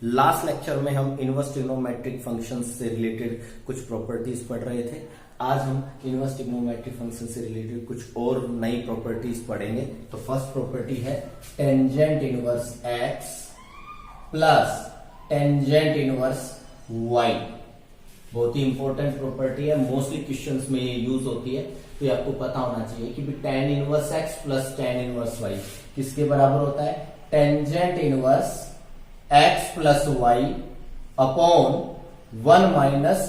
Last lecture में हम inverse trigonometric functions से रिलेटेड कुछ प्रॉपर्टीज पढ़ रहे थे। आज हम इनवर्स ट्रिग्नोमेट्रिक फंक्शन से रिलेटेड कुछ और नई प्रॉपर्टीज पढ़ेंगे। तो फर्स्ट प्रॉपर्टी है tangent inverse x plus tangent inverse Y. बहुत ही इंपॉर्टेंट प्रॉपर्टी है, मोस्टली क्वेश्चंस में ये यूज होती है, तो ये आपको पता होना चाहिए कि tan inverse x plus tan inverse Y किसके बराबर होता है? Tangent inverse x plus Y upon 1 minus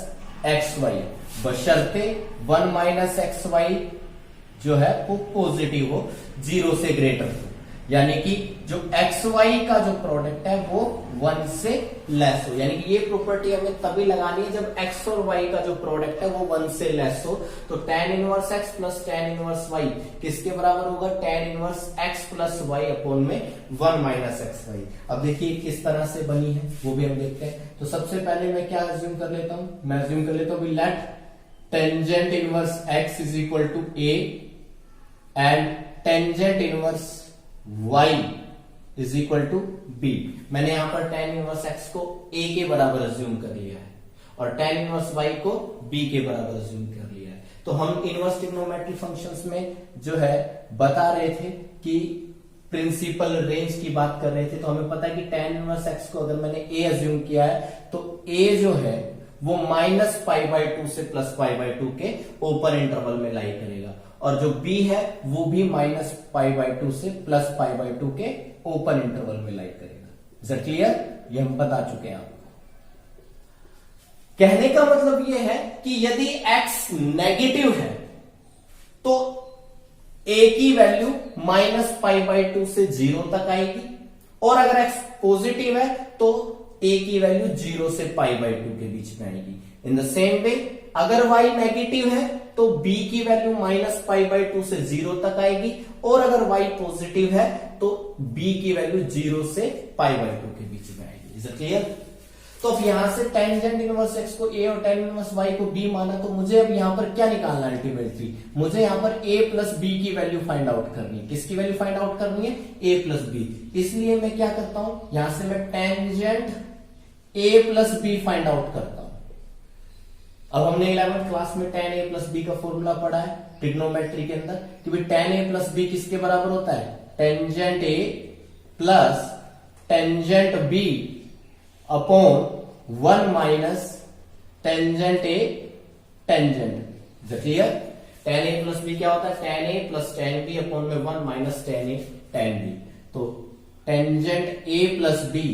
x Y, बशर्ते 1 माइनस एक्स वाई जो है वो पॉजिटिव हो, 0 से ग्रेटर हो, यानी कि जो एक्स वाई का जो प्रोडक्ट है वो 1 से लेस हो। यानी कि ये प्रॉपर्टी हमें तभी लगानी है जब एक्स और वाई का जो प्रोडक्ट है वो 1 से लेस हो। तो tan inverse x plus tan inverse Y किसके बराबर होगा? Tan inverse x plus Y upon में 1 माइनस एक्स वाई। अब देखिए किस तरह से बनी है वो भी हम देखते हैं। तो सबसे पहले मैं क्या अज्यूम कर लेता हूं? मैं अज्यूम कर लेता हूं let tangent inverse X is equal to A and tangent inverse y is equal to B. मैंने यहां पर टेन इनवर्स x को a के बराबर अज्यूम कर लिया है और टेन इनवर्स y को b के बराबर अज्यूम कर लिया है। तो हम इनवर्स ट्रिग्नोमेट्रिक फंक्शंस में जो है बता रहे थे कि प्रिंसिपल रेंज की बात कर रहे थे। तो हमें पता है कि टेन इनवर्स x को अगर मैंने a अज्यूम किया है तो a जो है वो माइनस पाई बाई टू से प्लस पाई बाई टू के ऊपर इंटरवल में लाई करेगा, और जो b है वो भी माइनस पाई बाई टू से प्लस पाई बाई टू के ओपन इंटरवल में लाई करेगा। Is it clear? ये हम बता चुके हैं आपको। कहने का मतलब ये है कि यदि x नेगेटिव है तो a की value minus pi by two से 0 तक आएगी, और अगर x पॉजिटिव है तो a की वैल्यू 0 से पाई बाई टू के बीच में आएगी। इन द सेम वे अगर y नेगेटिव है तो b की value minus pi by two से 0 तक आएगी, और अगर y पॉजिटिव है तो b की वैल्यू 0 से पाई बाई टू के बीच में आएगी। Is it clear? तो अब यहां से टेंजेंट इनवर्स x को a और टेन इनवर्स y को b माना, तो मुझे अब यहां पर क्या निकालना है? अल्टीमेटली मुझे यहां पर a प्लस b की वैल्यू फाइंड आउट करनी है। किसकी वैल्यू फाइंड आउट करनी है? a plus b। इसलिए मैं क्या करता हूं, यहां से मैं tangent a plus b find out करता हूं। अब हमने 11th क्लास में tan a प्लस बी का फॉर्मूला पढ़ा है ट्रिग्नोमेट्री के अंदर कि भाई tan a प्लस बी किसके बराबर होता है? Tangent a plus tangent b upon 1 minus tangent a tangent. Clear? tan a plus B क्या होता है? tan a plus tan b upon में 1 minus tan a tan b। तो tangent a plus b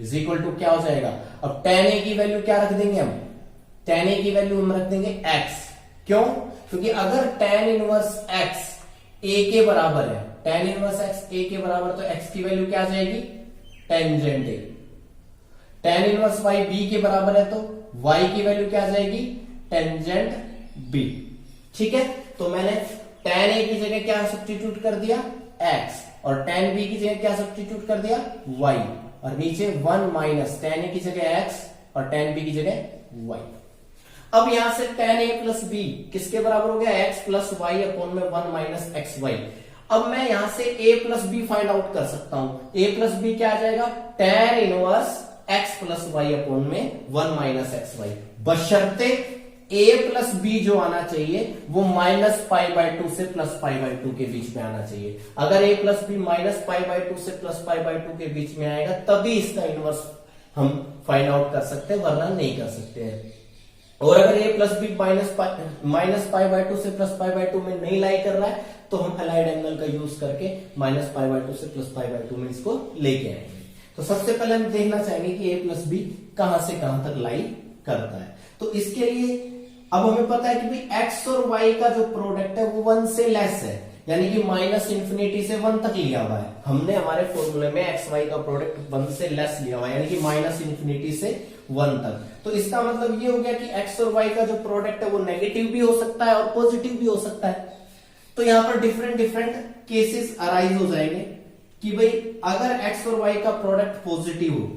is equal to क्या हो जाएगा? अब tan a की वैल्यू क्या रख देंगे हम? tan a की वैल्यू हम रख देंगे x। क्यों? क्योंकि अगर tan इनवर्स x a के बराबर है, tan इनवर्स x a के बराबर, तो x की वैल्यू क्या आ जाएगी? Tangent a। tan inverse y b के बराबर है तो y की वैल्यू क्या आ जाएगी? Tangent b। ठीक है, तो मैंने tan a की जगह क्या सब्स्टिट्यूट कर दिया? x, और tan b की जगह क्या सब्स्टिट्यूट कर दिया? y, और नीचे 1 माइनस tan a की जगह x और tan b की जगह y। अब यहां से tan a प्लस b किसके बराबर हो गया? x प्लस वाई अपॉन में 1 माइनस एक्स वाई। अब मैं यहां से a plus b find out कर सकता हूं। a प्लस b क्या आ जाएगा? tan inverse x plus Y upon में 1 माइनस एक्स वाई, बशर्ते a प्लस b जो आना चाहिए वो माइनस पाई बाई टू से प्लस पाई बाई टू के बीच में आना चाहिए। अगर a plus B minus pi by two से प्लस पाई बाई टू के बीच में आएगा तभी इसका इनवर्स हम फाइंड आउट कर सकते हैं, वरना नहीं कर सकते हैं। और अगर a plus B minus pi by two से प्लस पाई बाई टू में नहीं लाई कर रहा है तो हम अलाइड एंगल का यूज करके माइनस पाई बाई टू से प्लस पाई बाई टू में इसको लेके आएंगे। तो सबसे पहले हम देखना चाहेंगे कि a प्लस बी कहां से कहां तक लाई करता है। तो इसके लिए अब हमें पता है कि भाई x और y का जो प्रोडक्ट है वो 1 से लेस है, यानी कि माइनस इंफिनिटी से 1 तक लिया हुआ है। हमने हमारे फॉर्मूले में एक्स वाई का प्रोडक्ट 1 से लेस लिया हुआ है, यानी कि माइनस इंफिनिटी से 1 तक। तो इसका मतलब ये हो गया कि एक्स और वाई का जो प्रोडक्ट है वो नेगेटिव भी हो सकता है और पॉजिटिव भी हो सकता है। तो यहां पर डिफरेंट डिफरेंट केसेस अराइज हो जाएंगे कि भाई अगर एक्स और वाई का प्रोडक्ट पॉजिटिव हो,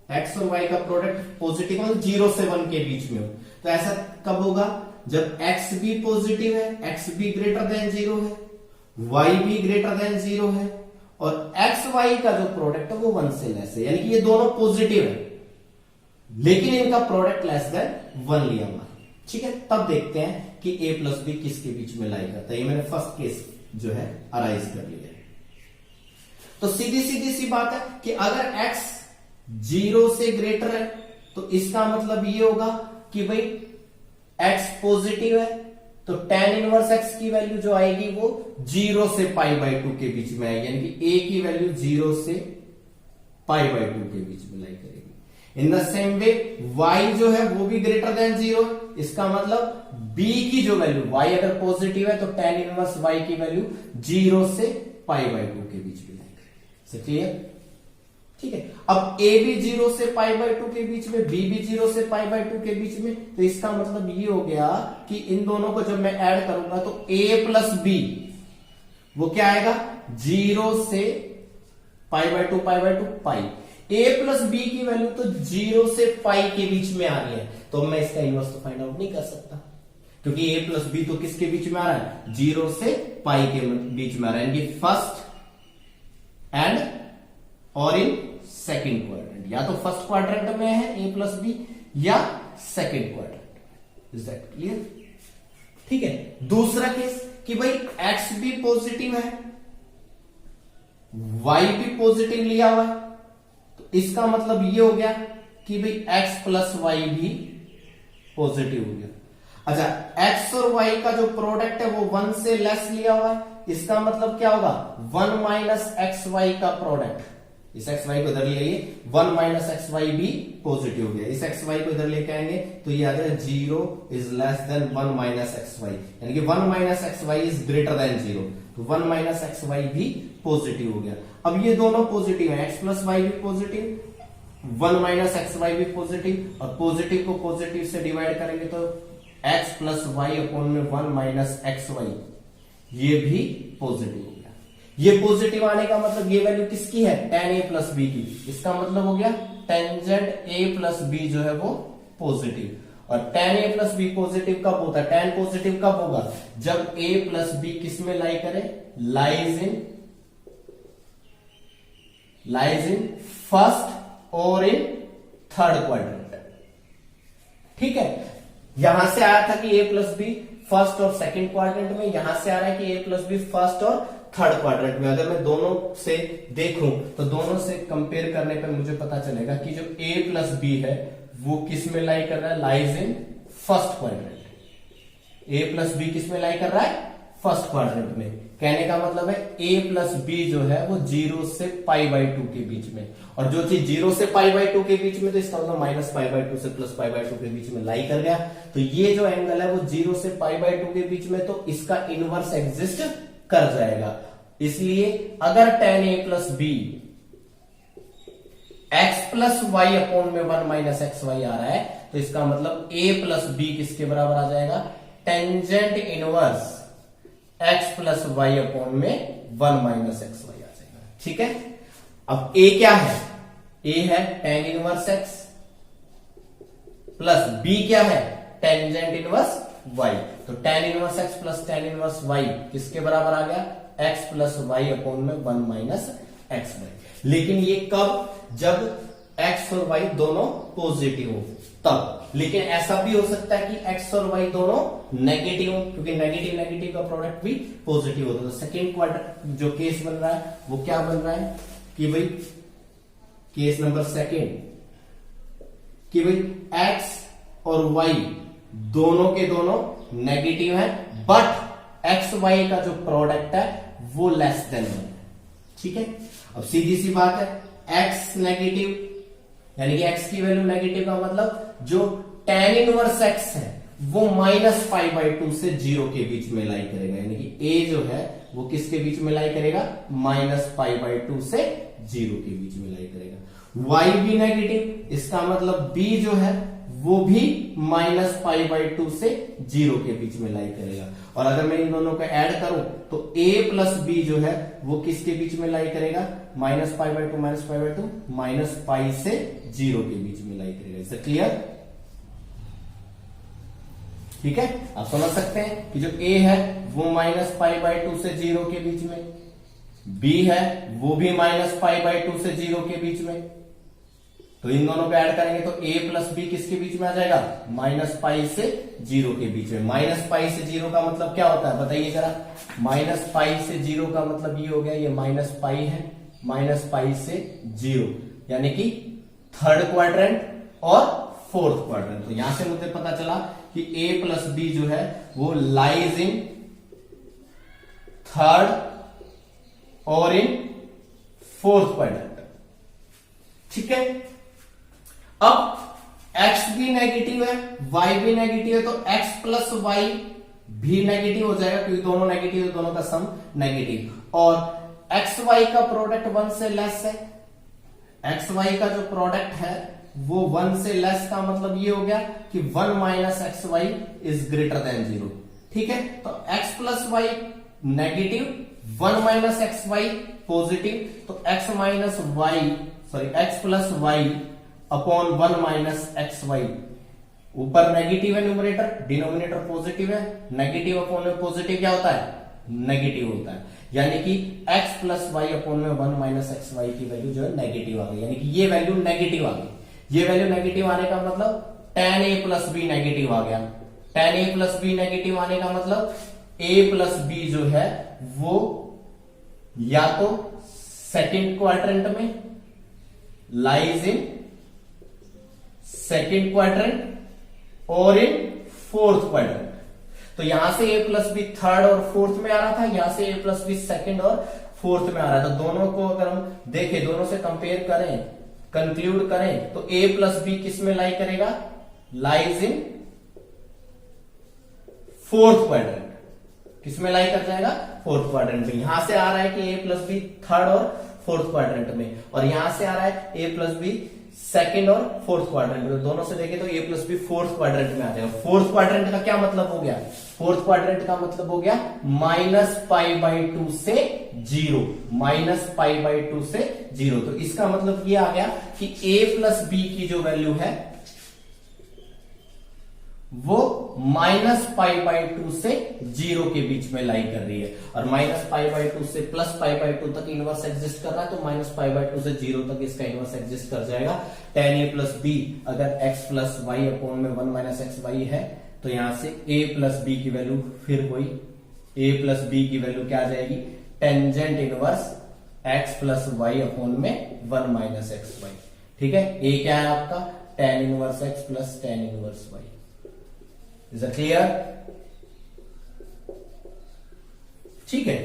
एक्स और वाई का प्रोडक्ट पॉजिटिव हो 0 से 1 के बीच में हो, तो ऐसा कब होगा? जब x भी पॉजिटिव है, x भी ग्रेटर देन 0 है, y भी ग्रेटर देन 0 है, और एक्स वाई का जो प्रोडक्ट है वो 1 से लेस है, यानी कि ये दोनों पॉजिटिव है लेकिन इनका प्रोडक्ट लेस देन 1 लिया हुआ है। ठीक है, तब देखते हैं कि a प्लस बी किसके बीच में लाई करता है। ये मैंने फर्स्ट केस जो है अराइज कर लिया है। तो सीधी सीधी सी बात है कि अगर x 0 से ग्रेटर है तो इसका मतलब ये होगा कि भाई x पॉजिटिव है, तो tan इनवर्स x की वैल्यू जो आएगी वो 0 से π/2 के बीच में आएगी, यानी कि a की वैल्यू 0 से π/2 के बीच में लाई करेगी। In the same way y जो है वो भी ग्रेटर देन 0, इसका मतलब b की जो वैल्यू y अगर पॉजिटिव है तो tan इनवर्स y की वैल्यू 0 से π/2 के बीच में लाई करेगी। क्लियर? ठीक है, अब a भी 0 से π/2 के बीच में, b भी 0 से π/2 के बीच में, तो इसका मतलब ये हो गया कि इन दोनों को जब मैं ऐड करूंगा तो a प्लस b वो क्या आएगा 0 से π/2 π/2 a प्लस बी की वैल्यू तो 0 से पाई के बीच में आ रही है, तो मैं इसका इनवर्स तो फाइंड आउट नहीं कर सकता क्योंकि a प्लस बी तो किसके बीच में आ रहा है 0 से पाई के बीच में आ रहा है, यानी फर्स्ट एंड और इन सेकेंड क्वाड्रेंट, या तो फर्स्ट क्वाड्रेंट में है a प्लस बी या second quadrant. Is that clear? ठीक है, दूसरा केस कि भाई x भी पॉजिटिव है, y भी पॉजिटिव लिया हुआ है, तो इसका मतलब ये हो गया कि भाई x प्लस वाई भी पॉजिटिव हो गया। अच्छा, x और y का जो प्रोडक्ट है वो 1 से लेस लिया हुआ है, इसका मतलब क्या होगा 1 माइनस एक्स वाई का प्रोडक्ट, इस एक्स वाई को इधर ले आइए, 1 माइनस एक्स वाई भी पॉजिटिव हो गया, इस एक्स वाई को इधर लेके आएंगे तो ये आ जाएगा 0 is less than 1 minus x Y, यानी कि 1 minus x Y is greater than 0, तो 1 माइनस एक्स वाई भी पॉजिटिव हो गया। अब ये दोनों पॉजिटिव है, एक्स प्लस वाई भी पॉजिटिव, 1 माइनस एक्स वाई भी पॉजिटिव, और पॉजिटिव को पॉजिटिव से डिवाइड करेंगे तो एक्स प्लस वाई अपॉन में 1 माइनस एक्स वाई ये भी पॉजिटिव हो गया। ये पॉजिटिव आने का मतलब ये वैल्यू किसकी है tan a प्लस बी की, इसका मतलब हो गया टेंजेंट a प्लस बी जो है वो पॉजिटिव, और tan a plus B positive कब होता है, tan पॉजिटिव कब होगा जब a प्लस बी किस में लाई करे, लाइज इन फर्स्ट और इन थर्ड क्वाड्रेंट। ठीक है, यहां से आया था कि a प्लस बी फर्स्ट और सेकंड क्वाड्रेंट में, यहां से आ रहा है कि a प्लस बी फर्स्ट और थर्ड क्वाड्रेंट में। अगर मैं दोनों से देखूं तो दोनों से कंपेयर करने पर मुझे पता चलेगा कि जो a प्लस बी है वो किस में लाई कर रहा है, lies in first quadrant. a plus B किस में लाई कर रहा है, फर्स्ट क्वाड्रेंट में। कहने का मतलब है a प्लस बी जो है वो 0 से π/2 के बीच में, और जो चीज 0 से π/2 के बीच में तो इसका मतलब माइनस π/2 से प्लस π/2 के बीच में लाई कर गया, तो ये जो एंगल है वो 0 से π/2 के बीच में, तो इसका इनवर्स एग्जिस्ट कर जाएगा। इसलिए अगर tan a plus B x plus Y upon में 1 माइनस एक्स वाई आ रहा है, तो इसका मतलब a प्लस बी किसके बराबर आ जाएगा, tangent inverse x plus Y upon में 1 माइनस एक्स वाई आ जाएगा। ठीक है, अब a क्या है, a है tan inverse x plus b क्या है टेंजेंट इनवर्स y, तो tan inverse x plus tan inverse y किसके बराबर आ गया, x प्लस वाई अपॉन में 1 माइनस एक्स वाई। लेकिन ये कब, जब x और y दोनों पॉजिटिव हो तब। लेकिन ऐसा भी हो सकता है कि x और y दोनों नेगेटिव हो, क्योंकि नेगेटिव नेगेटिव का प्रोडक्ट भी पॉजिटिव होता है। तो सेकेंड क्वाड्रेंट जो केस बन रहा है वो क्या बन रहा है कि भाई केस नंबर सेकेंड कि भाई x और y दोनों के दोनों नेगेटिव है, बट एक्स वाई का जो प्रोडक्ट है वो लेस देन 1। ठीक है, अब सीधी सी बात है x नेगेटिव यानी कि x की वैल्यू नेगेटिव का मतलब जो tan इनवर्स x है वो माइनस π/2 से 0 के बीच में लाई करेगा, यानी कि a जो है वो किसके बीच में लाई करेगा, माइनस π/2 से 0 के बीच में लाई करेगा। y भी नेगेटिव, इसका मतलब b जो है वो भी माइनस π/2 से 0 के बीच में लाई करेगा। और अगर मैं इन दोनों को ऐड करूं तो a प्लस बी जो है वो किसके बीच में लाई करेगा, माइनस π/2 माइनस पाई से 0 के बीच में लाई करेगा। Is clear? ठीक है, आप समझ सकते हैं कि जो a है वो माइनस π/2 से 0 के बीच में b है वो भी -π/2 से 0 के बीच में, तो इन दोनों को ऐड करेंगे तो a प्लस बी किसके बीच में आ जाएगा, -π से 0 के बीच में। -π से 0 का मतलब क्या होता है बताइए जरा, -π से 0 का मतलब ये हो गया, ये -π है, -π से 0 यानी कि थर्ड क्वाड्रेंट और फोर्थ क्वाड्रेंट। तो यहां से मुझे पता चला कि a प्लस बी जो है वो लाइज इन थर्ड और इन फोर्थ क्वाड्रेंट। ठीक है, अब x भी नेगेटिव है, y भी नेगेटिव है, तो x प्लस वाई भी नेगेटिव हो जाएगा क्योंकि दोनों नेगेटिव है, दोनों का सम नेगेटिव। और एक्स वाई का प्रोडक्ट 1 से लेस है, एक्स वाई का जो प्रोडक्ट है वो 1 से लेस का मतलब ये हो गया कि 1 minus x Y is greater than 0। ठीक है, तो x plus y negative, 1 minus x y positive, तो x minus y sorry x plus Y upon 1 minus x y, ऊपर नेगेटिव है न्यूमरेटर, डिनोमिनेटर पॉजिटिव है, नेगेटिव अपॉन में positive क्या होता है, नेगेटिव होता है, यानी कि x प्लस वाई अपॉन में 1 माइनस एक्स वाई की वैल्यू जो है नेगेटिव आ गई, यानी कि ये वैल्यू नेगेटिव आ गई। ये वैल्यू नेगेटिव आने का मतलब tan a plus B negative आ गया। tan a plus B negative आने का मतलब a प्लस बी जो है वो या तो सेकंड क्वाड्रेंट में लाइज इन सेकंड क्वाड्रेंट और इन फोर्थ क्वाड्रेंट। तो यहां से a प्लस बी थर्ड और फोर्थ में आ रहा था, यहां से a प्लस बी सेकंड और फोर्थ में आ रहा था। तो दोनों को अगर हम देखें, दोनों से कंपेयर करें, कंक्लूड करें, तो a प्लस बी किस में लाई करेगा, लाइज इन फोर्थ क्वाड्रेंट। किस में लाई कर जाएगा, फोर्थ क्वाड्रेंट में। यहां से आ रहा है कि a प्लस बी थर्ड और फोर्थ क्वाड्रेंट में, और यहां से आ रहा है a प्लस बी सेकंड और फोर्थ क्वाड्रेंट में। दोनों से देखें तो a plus b fourth quadrant में आ जाएगा। फोर्थ क्वाड्रेंट का क्या मतलब हो गया, फोर्थ क्वाड्रेंट का मतलब हो गया -π/2 से 0, -π/2 से 0। तो इसका मतलब ये आ गया कि a प्लस बी की जो वैल्यू है वो -π/2 से 0 के बीच में लाई कर रही है, और -π/2 से +π/2 तक इनवर्स एग्जिस्ट कर रहा है, तो -π/2 से 0 तक इसका इनवर्स एग्जिस्ट कर जाएगा। tan a प्लस बी अगर x प्लस वाई अपॉन में 1 माइनस एक्स वाई है, तो यहां से a प्लस बी की वैल्यू फिर हुई, a प्लस बी की वैल्यू क्या आ जाएगी, tangent inverse x plus Y upon में 1 माइनस एक्स वाई। ठीक है, a क्या है आपका, tan inverse x plus tan inverse Y. Is it clear? ठीक है,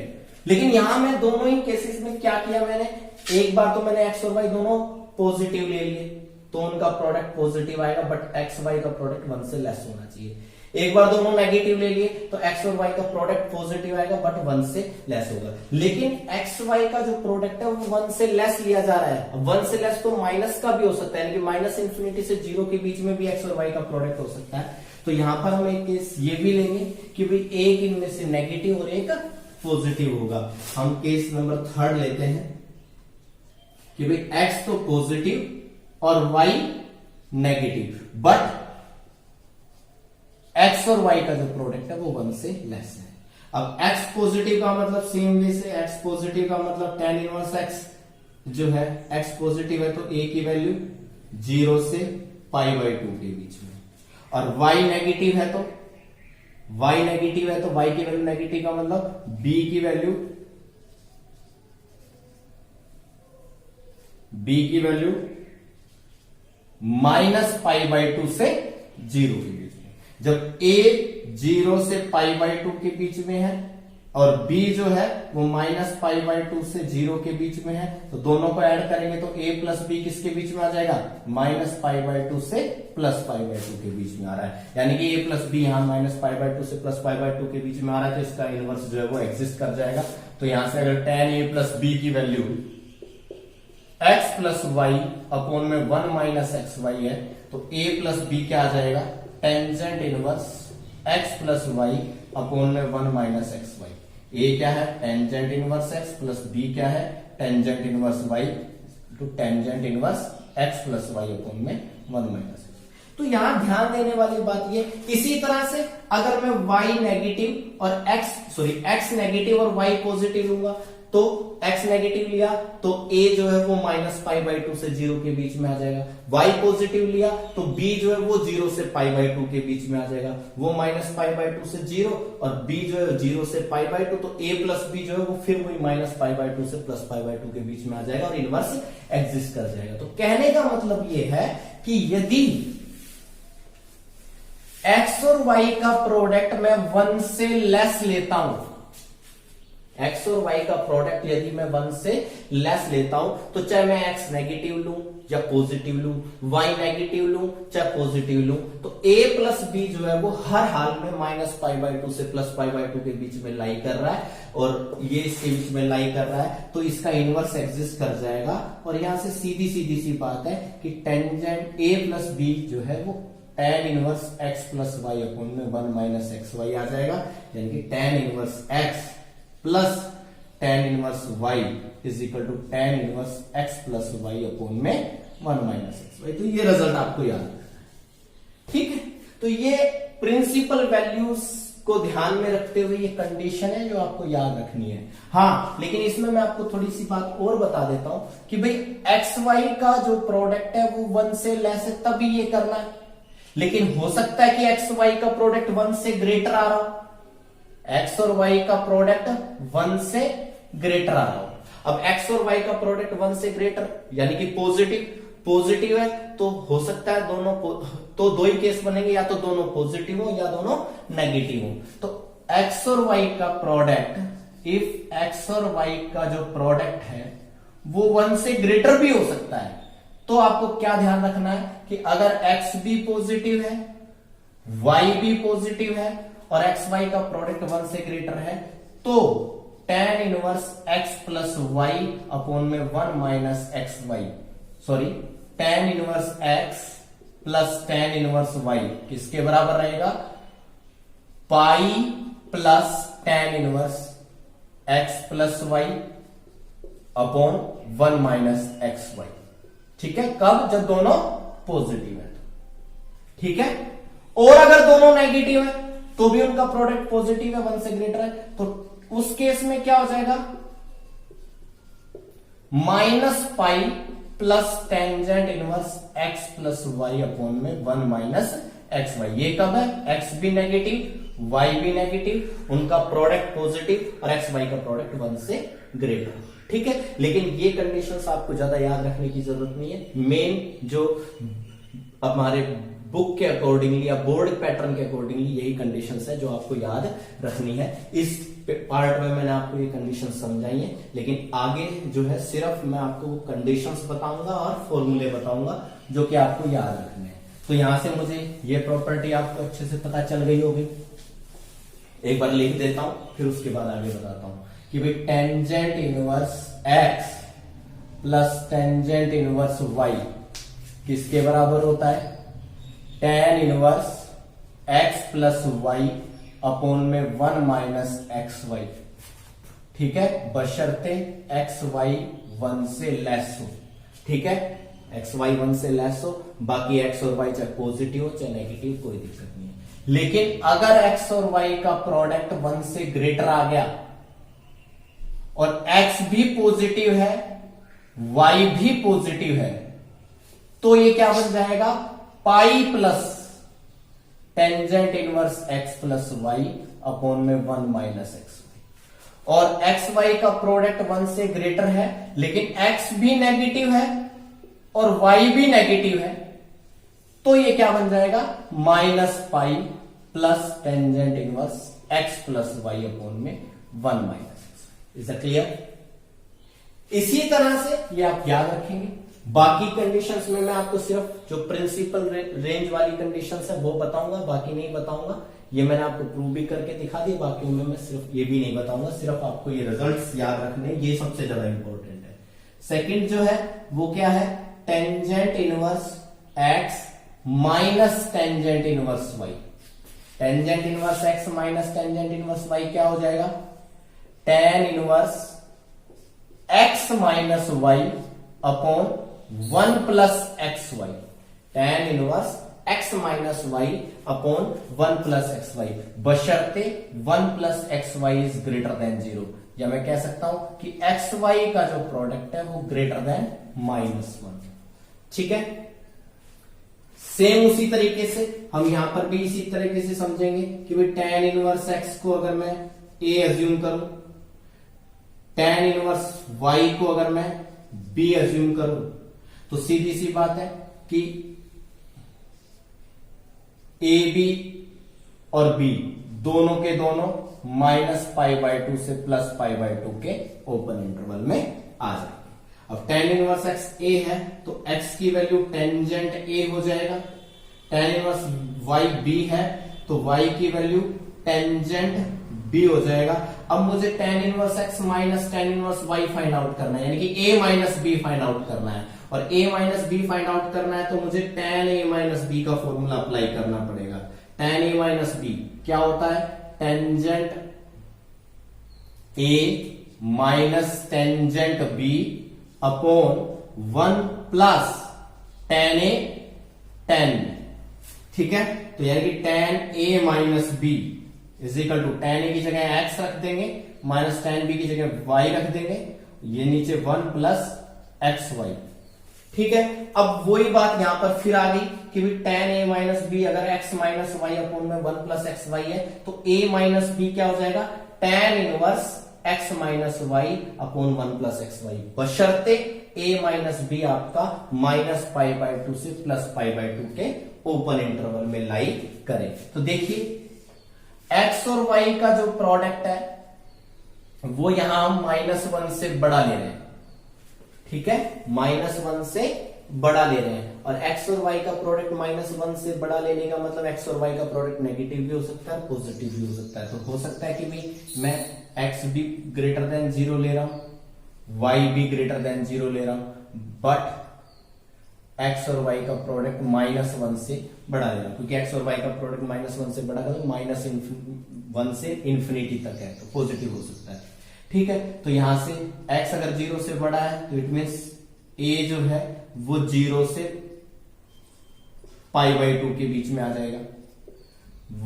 लेकिन यहां मैं दोनों ही केसेस में क्या किया मैंने, एक बार तो मैंने x और y दोनों पॉजिटिव ले लिए तो उनका प्रोडक्ट पॉजिटिव आएगा, बट x y का प्रोडक्ट 1 से लेस होना चाहिए। एक बार दोनों नेगेटिव ले लिए तो x और y का प्रोडक्ट पॉजिटिव आएगा बट 1 से लेस होगा। लेकिन x y का जो प्रोडक्ट है वो 1 से लेस लिया जा रहा है। 1 से लेस तो माइनस का भी हो सकता है, यानी कि माइनस इंफिनिटी से 0 के बीच में भी x और y का प्रोडक्ट हो सकता है। तो यहां पर हम एक केस ये भी लेंगे कि भाई एक इनमें से नेगेटिव और एक पॉजिटिव होगा। हम केस नंबर 3 लेते हैं कि भाई x तो पॉजिटिव और y नेगेटिव, बट x और y का जो प्रोडक्ट है वो 1 से लेस है। अब x पॉजिटिव का मतलब सेम वे से x पॉजिटिव का मतलब tan इनवर्स x जो है, x पॉजिटिव है तो a की वैल्यू 0 से π/2 के बीच में, और y नेगेटिव है तो y नेगेटिव है तो y की वैल्यू नेगेटिव का मतलब b की वैल्यू -π/2 से 0 के बीच में। जब a 0 से π/2 के बीच में है और b जो है वो -π/2 से 0 के बीच में है, तो दोनों को ऐड करेंगे तो a प्लस बी किसके बीच में आ जाएगा, -π/2 से +π/2 के बीच में आ रहा है। यानी कि a प्लस बी यहां -π/2 से +π/2 के बीच में आ रहा है, तो इसका इनवर्स जो है वो एग्जिस्ट कर जाएगा। तो यहां से अगर tan a प्लस बी की value x plus Y upon में 1 माइनस एक्स वाई है, तो a प्लस बी क्या आ जाएगा, tangent inverse x plus Y upon में 1 माइनस एक्स वाई। a क्या है, tangent inverse x plus b क्या है, tangent inverse y to tangent inverse x plus Y upon में 1 माइनस एक्स। तो यहां ध्यान देने वाली बात ये, इसी तरह से अगर मैं y नेगेटिव और x नेगेटिव और y पॉजिटिव लूंगा, तो x नेगेटिव लिया तो a जो है वो -π/2 से 0 के बीच में आ जाएगा, y पॉजिटिव लिया तो b जो है वो 0 से π/2 के बीच में आ जाएगा, वो -π/2 से 0 और b जो है 0 से π/2, तो a प्लस b जो है वो फिर वही -π/2 से +π/2 के बीच में आ जाएगा और इनवर्स एग्जिस्ट कर जाएगा। तो कहने का मतलब ये है कि यदि x और y का प्रोडक्ट मैं 1 से लेस लेता हूं, x और y का प्रोडक्ट यदि मैं 1 से लेस लेता हूं, तो चाहे मैं x नेगेटिव लूं या पॉजिटिव लूं, y नेगेटिव लूं चाहे पॉजिटिव लूं, तो a प्लस b जो है वो हर हाल में -π/2 से +π/2 के बीच में लाई कर रहा है और ये इसके बीच में लाई कर रहा है, तो इसका इनवर्स एग्जिस्ट कर जाएगा। और यहां से सीधी सीधी सी बात है कि टेंजेंट a प्लस b जो है वो tan inverse x plus Y upon में 1 - xy आ जाएगा, यानी कि tan inverse x plus tan inverse y is equal to tan inverse x plus Y upon में 1 - xy। तो ये रिजल्ट आपको याद है, ठीक है। तो ये प्रिंसिपल वैल्यूज को ध्यान में रखते हुए ये कंडीशन है जो आपको याद रखनी है। हाँ, लेकिन इसमें मैं आपको थोड़ी सी बात और बता देता हूं कि भाई एक्स वाई का जो प्रोडक्ट है वो 1 से लेस है तभी ये करना है, लेकिन हो सकता है कि एक्स वाई का प्रोडक्ट 1 से ग्रेटर आ रहा हो, एक्स और वाई का प्रोडक्ट 1 से ग्रेटर आ रहा हो। अब एक्स और वाई का प्रोडक्ट 1 से ग्रेटर यानी कि पॉजिटिव है, तो हो सकता है दोनों तो दो ही केस बनेंगे, या तो दोनों पॉजिटिव हो या दोनों नेगेटिव हो। तो एक्स और वाई का प्रोडक्ट, इफ एक्स और वाई का जो प्रोडक्ट है वो 1 से ग्रेटर भी हो सकता है, तो आपको क्या ध्यान रखना है कि अगर x भी पॉजिटिव है, y भी पॉजिटिव है और एक्स वाई का प्रोडक्ट 1 से ग्रेटर है, तो tan inverse x plus Y upon में 1 - xy, sorry tan inverse x plus tan inverse y किसके बराबर रहेगा, pi plus tan inverse x plus Y upon 1 - xy। ठीक है, कब, जब दोनों पॉजिटिव है, ठीक है। और अगर दोनों नेगेटिव है तो भी उनका प्रोडक्ट पॉजिटिव है, 1 से ग्रेटर है, तो उस केस में क्या हो जाएगा, -π plus tangent inverse x plus Y upon में 1 - xy। ये कब है, x भी नेगेटिव y भी नेगेटिव, उनका प्रोडक्ट पॉजिटिव और एक्स वाई का प्रोडक्ट 1 से ग्रेटर, ठीक है। लेकिन ये कंडीशंस आपको ज्यादा याद रखने की जरूरत नहीं है, मेन जो हमारे बुक के अकॉर्डिंगली या बोर्ड पैटर्न के अकॉर्डिंगली यही कंडीशंस है जो आपको याद रखनी है। इस पार्ट में मैंने आपको ये कंडीशन समझाई है, लेकिन आगे जो है सिर्फ मैं आपको कंडीशंस बताऊंगा और फॉर्मूले बताऊंगा जो कि आपको याद रखने हैं। तो यहां से मुझे ये प्रॉपर्टी आपको अच्छे से पता चल गई होगी, एक बार लिख देता हूं फिर उसके बाद आगे बताता हूं कि भाई tangent inverse x plus tangent inverse y किसके बराबर होता है, tan inverse x plus Y upon में 1 - xy, ठीक है, बशर्ते x y 1 से लेस हो, ठीक है, x y 1 से लेस हो, बाकी x और y चाहे पॉजिटिव हो चाहे नेगेटिव कोई दिक्कत नहीं है। लेकिन अगर x और y का प्रोडक्ट 1 से ग्रेटर आ गया और x भी पॉजिटिव है y भी पॉजिटिव है, तो ये क्या बन जाएगा, pi plus tangent inverse x plus Y upon में 1 - xy। और एक्स वाई का प्रोडक्ट 1 से ग्रेटर है लेकिन x भी नेगेटिव है और y भी नेगेटिव है, तो ये क्या बन जाएगा, -π plus tangent inverse x plus Y upon में 1 - xy। Is that clear? इसी तरह से ये आप याद रखेंगे। बाकी कंडीशंस में मैं आपको सिर्फ जो प्रिंसिपल रेंज वाली कंडीशंस है वो बताऊंगा, बाकी नहीं बताऊंगा। ये मैंने आपको प्रूव भी करके दिखा दिया, बाकी में मैं सिर्फ ये भी नहीं बताऊंगा, सिर्फ आपको ये रिजल्ट्स याद रखने, ये सबसे ज्यादा इंपॉर्टेंट है। सेकंड जो है वो क्या है, tangent inverse x minus tangent inverse y। Tangent inverse x minus tangent inverse y क्या हो जाएगा, tan inverse x minus y upon 1 plus x y, tan inverse x minus y upon 1 plus x Y, बशर्ते 1 plus x Y is greater than 0। या मैं कह सकता हूं कि एक्स वाई का जो प्रोडक्ट है वो ग्रेटर देन -1। ठीक है, सेम उसी तरीके से हम यहां पर भी इसी तरीके से समझेंगे कि भाई tan इनवर्स x को अगर मैं a एज्यूम करूं, tan इनवर्स y को अगर मैं b एज्यूम करूं, तो सीधी सी बात है कि ए बी और b दोनों के दोनों -π/2 से +π/2 के ओपन इंटरवल में आ जाएंगे। अब tan इनवर्स x a है तो x की वैल्यू टेंजेंट a हो जाएगा, tan इनवर्स y b है तो y की वैल्यू टेंजेंट b हो जाएगा। अब मुझे tan inverse x minus tan inverse y find out करना है, यानी कि a minus b find out करना है, और a minus b find out करना है तो मुझे tan a माइनस b का फॉर्मूला अप्लाई करना पड़ेगा। tan a माइनस b क्या होता है, tangent a minus tangent b upon 1 plus tan a tan b। ठीक है, तो यानी कि tan a minus b is equal to tan a की जगह x रख देंगे, माइनस tan b की जगह y रख देंगे, ये नीचे 1 प्लस एक्स वाई। ठीक है, अब वही बात यहां पर फिर आ गई कि भी tan a माइनस b अगर x माइनस वाई अपॉन में 1 प्लस एक्स वाई है तो a माइनस b क्या हो जाएगा, tan inverse x minus y upon 1 plus x Y, बशर्ते a माइनस बी आपका -π/2 से +π/2 के ओपन इंटरवल में लाई करे। तो देखिए x और y का जो प्रोडक्ट है वो यहां हम -1 से बड़ा ले रहे हैं। ठीक है, -1 से बड़ा ले रहे हैं, और x और y का प्रोडक्ट -1 से बड़ा लेने का मतलब x और y का प्रोडक्ट नेगेटिव भी हो सकता है, पॉजिटिव भी हो सकता है। तो हो सकता है कि भाई मैं x भी ग्रेटर देन 0 ले रहा हूं, y भी ग्रेटर देन 0 ले रहा हूं, बट x और y का प्रोडक्ट -1 से बड़ा ले रहा हूं, क्योंकि x और y का प्रोडक्ट -1 से बड़ा का तो -1 से इंफिनिटी तक है, तो पॉजिटिव हो सकता है। ठीक है, तो यहां से x अगर 0 से बड़ा है तो इट मीन्स a जो है वो 0 से π/2 के बीच में आ जाएगा,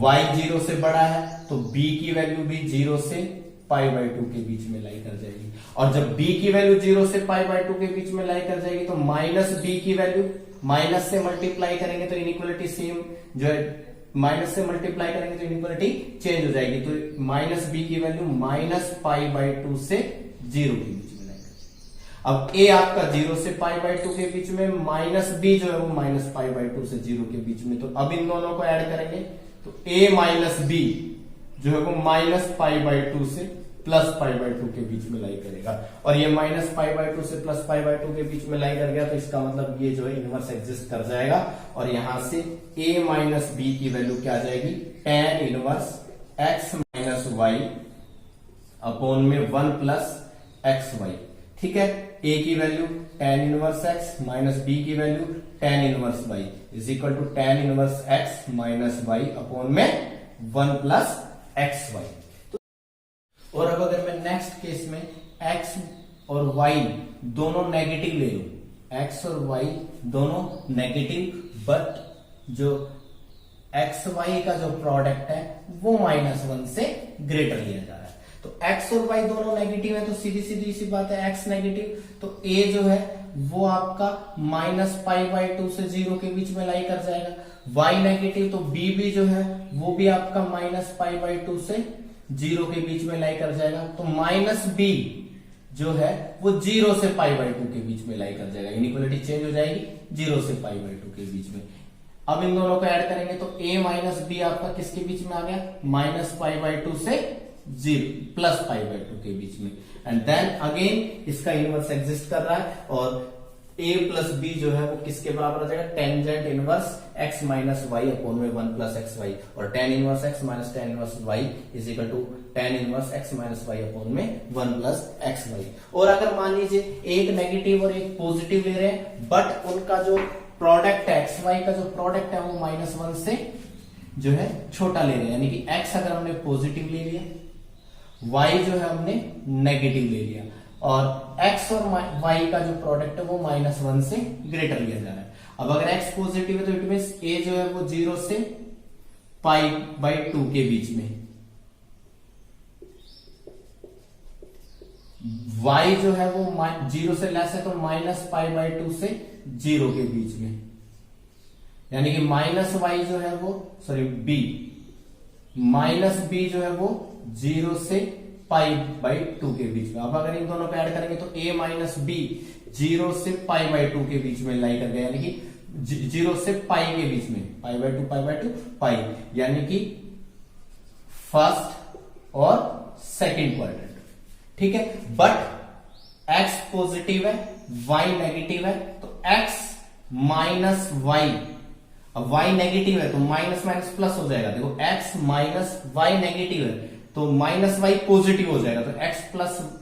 y 0 से बड़ा है तो b की वैल्यू भी 0 से π/2 के बीच में लाई कर जाएगी, और जब b की वैल्यू 0 से π/2 के बीच में लाई कर जाएगी तो माइनस b की वैल्यू माइनस से मल्टीप्लाई करेंगे तो इनइक्वालिटी सेम जो है, माइनस से मल्टीप्लाई करेंगे तो इनइक्वालिटी चेंज हो जाएगी, तो माइनस b की वैल्यू -π/2 से 0 के बीच में लाई कर जाएगी। अब a आपका 0 से π/2 के बीच में, माइनस b जो है वो -π/2 से 0 के बीच में, तो अब इन दोनों को ऐड करेंगे तो a माइनस b जो है वो -π/2 से +π/2 के बीच में लाई करेगा, और ये -π/2 से +π/2 के बीच में लाई कर गया तो इसका मतलब ये जो है इनवर्स एग्जिस्ट कर जाएगा, और यहां से a माइनस b की वैल्यू क्या आ जाएगी, tan inverse x minus y upon में 1 प्लस एक्स वाई। ठीक है, a की value tan inverse x minus b की value tan inverse y is equal to tan inverse x minus y upon में 1 प्लस एक्स वाई। और अब अगर मैं नेक्स्ट केस में x और y दोनों नेगेटिव ले लूं, x और y दोनों नेगेटिव, बट जो x y का जो प्रोडक्ट है वो -1 से ग्रेटर लिया जा रहा है, तो x और y दोनों नेगेटिव है तो सीधी सीधी सी बात है x नेगेटिव, तो a जो है वो आपका -π/2 से 0 के बीच में लाई कर जाएगा, y नेगेटिव तो b भी जो है वो भी आपका -π/2 से 0 के बीच में लाई कर जाएगा, तो माइनस b जो है वो 0 से π/2 के बीच में लाई कर जाएगा, इनइक्वालिटी चेंज हो जाएगी 0 से π/2 के बीच में। अब इन दोनों को ऐड करेंगे तो a माइनस b आपका किसके बीच में आ गया, -π/2 से 0 +π/2 के बीच में, एंड देन अगेन इसका इनवर्स एग्जिस्ट कर रहा है, और a प्लस b जो है वो किसके बराबर आ जाएगा, tangent inverse x minus y upon में 1 प्लस एक्स वाई, और tan inverse x minus tan inverse y is equal to tan inverse x minus y upon में 1 प्लस एक्स वाई। और अगर मान लीजिए एक नेगेटिव और एक पॉजिटिव ले रहे हैं, बट उनका जो प्रोडक्ट है एक्स वाई का जो प्रोडक्ट है वो -1 से जो है छोटा ले रहे हैं, यानी कि x अगर हमने पॉजिटिव ले लिया, y जो है हमने नेगेटिव ले लिया, और x और y का जो प्रोडक्ट है वो -1 से ग्रेटर लिया जा रहा है। अब अगर x पॉजिटिव है तो इट मींस a जो है वो 0 से π/2 के बीच में, y जो है वो 0 से लेस है तो -π/2 से 0 के बीच में, यानी कि -y जो है वो b -b जो है वो 0 से π/2 के बीच में। अब अगर इन दोनों पे ऐड करेंगे तो a माइनस बी 0 से π/2 के बीच में लाई कर गया, यानी कि 0 से π के बीच में, π/2 π, यानी कि फर्स्ट और सेकंड क्वाड्रेंट। ठीक है, बट x पॉजिटिव है, y नेगेटिव है, तो x माइनस वाई, अब y नेगेटिव है तो माइनस माइनस प्लस हो जाएगा। देखो x माइनस वाई नेगेटिव है तो माइनस वाई पॉजिटिव हो जाएगा, तो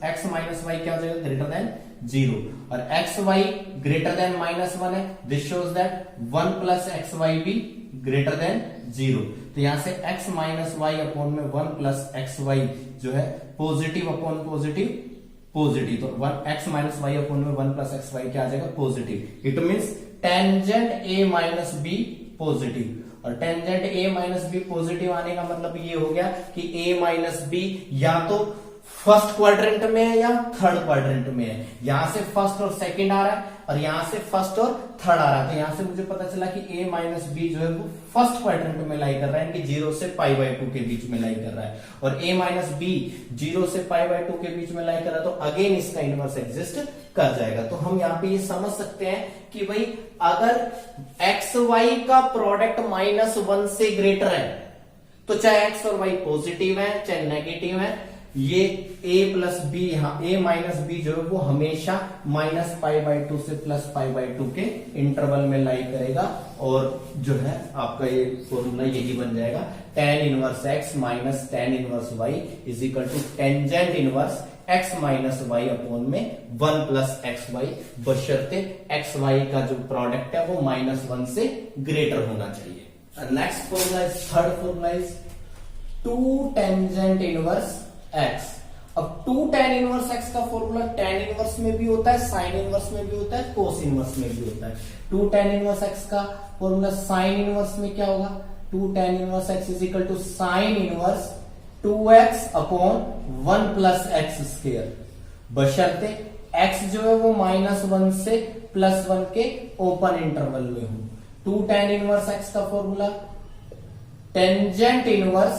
x माइनस वाई क्या हो जाएगा, ग्रेटर देन 0। और एक्स वाई ग्रेटर देन -1 है, this shows that 1 plus x Y भी ग्रेटर देन 0। तो यहां से x माइनस वाई अपॉन में 1 प्लस एक्स वाई जो है पॉजिटिव अपॉन पॉजिटिव पॉजिटिव, तो 1 x माइनस वाई अपॉन में 1 प्लस एक्स वाई क्या आ जाएगा, positive. It means tangent a minus B positive, और tangent a minus B positive आने का मतलब ये हो गया कि a माइनस बी या तो फर्स्ट क्वाड्रेंट में है या थर्ड क्वाड्रेंट में है। यहां से फर्स्ट और सेकंड आ रहा है और यहां से फर्स्ट और थर्ड आ रहा है, तो यहां से मुझे पता चला कि a माइनस बी जो है वो फर्स्ट क्वाड्रेंट में लाई कर रहा है, कि 0 से π/2 के बीच में लाई कर रहा है, और a माइनस बी 0 से π/2 के बीच में लाई कर रहा है, तो अगेन इसका इनवर्स एग्जिस्ट कर जाएगा। तो हम यहाँ पे ये समझ सकते हैं कि भाई अगर एक्स वाई का प्रोडक्ट -1 से ग्रेटर है तो चाहे एक्स और वाई पॉजिटिव है चाहे नेगेटिव है, ये a प्लस बी, यहाँ a माइनस बी जो है वो हमेशा -π/2 से +π/2 के इंटरवल में लाई करेगा, और जो है आपका ये फॉर्मूला यही बन जाएगा, tan inverse x minus tan inverse y is equal to tangent inverse x minus y upon में 1 प्लस एक्स वाई, बशर्ते एक्स वाई का जो प्रोडक्ट है वो -1 से ग्रेटर होना चाहिए। Next formula is third formula is 2 tangent inverse x। अब 2 tan इनवर्स x का फॉर्मूला tan इनवर्स में भी होता है, साइन इनवर्स में भी होता है, कोस इनवर्स में भी होता है। 2 tan इनवर्स x का फॉर्मूला साइन इनवर्स में क्या होगा, 2 tan inverse x is equal to sine inverse 2x upon 1 plus x square, बशर्ते x जो है वो -1 से +1 के ओपन इंटरवल में हो। 2 tan इनवर्स x का formula tangent inverse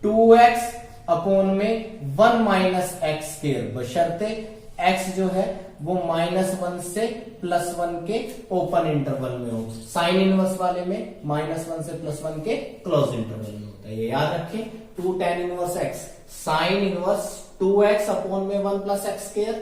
2x upon में 1 माइनस एक्स स्क्वायर, बशर्ते x जो है वो -1 से +1 के ओपन इंटरवल में हो। साइन इनवर्स वाले में -1 से +1 के क्लोज इंटरवल में होता है, ये याद रखें। 2 tan inverse x sine inverse 2x upon में 1 plus x square,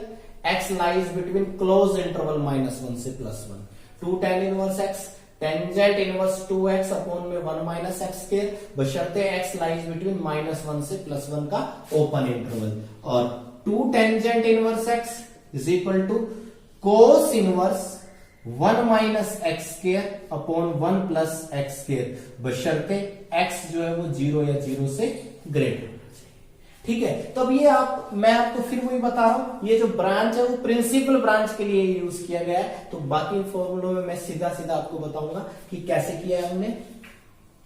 x lies between close interval -1 से +1। 2 tan inverse x tangent inverse 2x upon में 1 माइनस एक्स स्क्वायर, बशर्ते x लाइज बिटवीन -1 से +1 का ओपन इंटरवल, और 2 tangent inverse x is equal to cos inverse 1 minus x square upon 1 plus x square, बशर्ते x जो है वो 0 या 0 से ग्रेटर। ठीक है, तो अब ये मैं आपको फिर वही बता रहा हूं, ये जो ब्रांच है वो प्रिंसिपल ब्रांच के लिए यूज किया गया है, तो बाकी फॉर्मूलों में मैं सीधा सीधा आपको बताऊंगा कि कैसे किया है हमने।